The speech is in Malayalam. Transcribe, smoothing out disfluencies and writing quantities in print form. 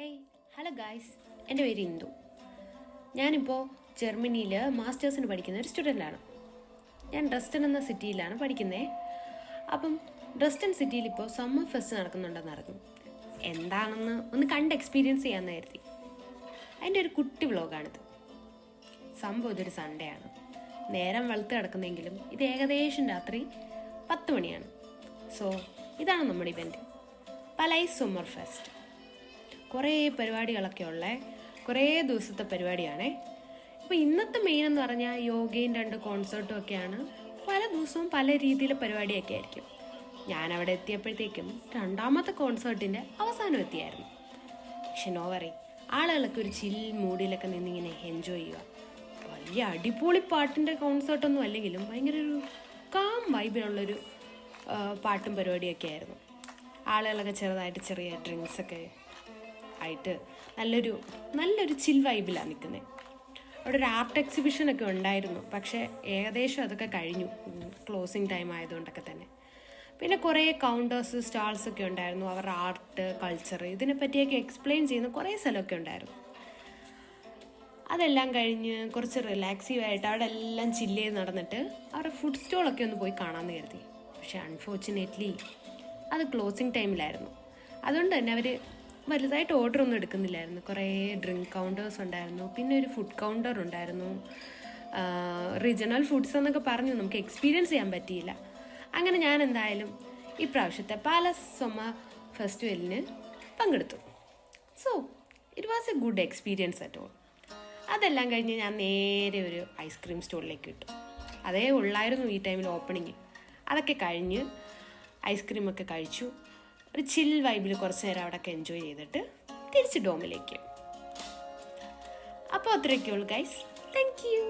ഹേയ് ഹലോ ഗായ്സ്, എൻ്റെ പേര് ഇന്ദു. ഞാനിപ്പോൾ ജർമ്മനിയിൽ മാസ്റ്റേഴ്സിന് പഠിക്കുന്ന ഒരു സ്റ്റുഡൻ്റാണ്. ഞാൻ ഡ്രസ്റ്റൺ എന്ന സിറ്റിയിലാണ് പഠിക്കുന്നത്. അപ്പം ഡ്രസ്റ്റൺ സിറ്റിയിൽ ഇപ്പോൾ സമ്മർ ഫെസ്റ്റ് നടക്കുന്നുണ്ടെന്ന് അറിഞ്ഞു. എന്താണെന്ന് ഒന്ന് കണ്ട് എക്സ്പീരിയൻസ് ചെയ്യാമെന്ന് കരുതി. അതിൻ്റെ ഒരു കുട്ടി വ്ലോഗാണിത്. സംഭവം ഇതൊരു സൺഡേ ആണ്. നേരം വെളുത്ത് കിടക്കുന്നെങ്കിലും ഇത് ഏകദേശം രാത്രി 10 മണിയാണ്. സോ ഇതാണ് നമ്മുടെ ഇവൻറ്റ്, പലൈസ് സമ്മർ ഫെസ്റ്റ്. കുറേ പരിപാടികളൊക്കെ ഉള്ള കുറേ ദിവസത്തെ പരിപാടിയാണേ. ഇപ്പോൾ ഇന്നത്തെ മെയിൻ എന്ന് പറഞ്ഞാൽ യോഗയും 2 കോൺസേർട്ടും ഒക്കെയാണ്. പല ദിവസവും പല രീതിയിലെ പരിപാടിയൊക്കെ ആയിരിക്കും. ഞാനവിടെ എത്തിയപ്പോഴത്തേക്കും 2ാമത്തെ കോൺസേർട്ടിൻ്റെ അവസാനം എത്തിയായിരുന്നു. പക്ഷെ നോ വറി, ആളുകളൊക്കെ ഒരു ചിൽ മൂഡിലൊക്കെ നിന്നിങ്ങനെ എൻജോയ് ചെയ്യുക. വലിയ അടിപൊളി പാട്ടിൻ്റെ കോൺസേർട്ടൊന്നും അല്ലെങ്കിലും ഭയങ്കര ഒരു കാം വൈബിലുള്ളൊരു പാട്ടും പരിപാടിയൊക്കെ ആയിരുന്നു. ആളുകളൊക്കെ ചെറുതായിട്ട് ചെറിയ ഡ്രിങ്ക്സൊക്കെ ആയിട്ട് നല്ലൊരു ചിൽ വൈബിലാണ് നിൽക്കുന്നത്. അവിടെ ഒരു ആർട്ട് എക്സിബിഷനൊക്കെ ഉണ്ടായിരുന്നു, പക്ഷേ ഏകദേശം അതൊക്കെ കഴിഞ്ഞു, ക്ലോസിങ് ടൈം ആയതുകൊണ്ടൊക്കെ തന്നെ. പിന്നെ കുറേ കൗണ്ടേഴ്സ്, സ്റ്റാൾസൊക്കെ ഉണ്ടായിരുന്നു. അവരുടെ ആർട്ട്, കൾച്ചർ ഇതിനെപ്പറ്റിയൊക്കെ എക്സ്പ്ലെയിൻ ചെയ്യുന്ന കുറേ സ്ഥലമൊക്കെ ഉണ്ടായിരുന്നു. അതെല്ലാം കഴിഞ്ഞ് കുറച്ച് റിലാക്സീവായിട്ട് അവിടെ എല്ലാം ചില്ല് ചെയ്ത് നടന്നിട്ട് അവരുടെ ഫുഡ് സ്റ്റോളൊക്കെ ഒന്ന് പോയി കാണാമെന്ന് കരുതി. പക്ഷേ അൺഫോർച്ചുനേറ്റ്ലി അത് ക്ലോസിങ് ടൈമിലായിരുന്നു. അതുകൊണ്ട് തന്നെ അവർ വലുതായിട്ട് ഓർഡർ ഒന്നും എടുക്കുന്നില്ലായിരുന്നു. കുറേ ഡ്രിങ്ക് കൗണ്ടേഴ്സ് ഉണ്ടായിരുന്നു, പിന്നെ ഒരു ഫുഡ് കൗണ്ടർ ഉണ്ടായിരുന്നു. റീജിയണൽ ഫുഡ്സ് എന്നൊക്കെ പറഞ്ഞു നമുക്ക് എക്സ്പീരിയൻസ് ചെയ്യാൻ പറ്റിയില്ല. അങ്ങനെ ഞാൻ എന്തായാലും ഈ പ്രാവശ്യത്തെ പാലസ് സമ്മർ ഫെസ്റ്റിവലിന് പങ്കെടുത്തു. So it was A good experience at all. അതെല്ലാം കഴിഞ്ഞ് ഞാൻ നേരെ ഒരു ഐസ്ക്രീം സ്റ്റോറിലേക്ക് വിട്ടു. അതേ ഉള്ളായിരുന്നു ഈ ടൈമിൽ ഓപ്പണിങ്. അതൊക്കെ കഴിഞ്ഞ് ഐസ്ക്രീമൊക്കെ കഴിച്ചു. ഒരു ചിൽ വൈബിൽ കുറച്ച് നേരം അവിടെയൊക്കെ എൻജോയ് ചെയ്തിട്ട് തിരിച്ച് ഡോമിലേക്ക്. അപ്പോൾ അത്രയൊക്കെ ഉള്ളൂ ഗൈസ്. Thank you.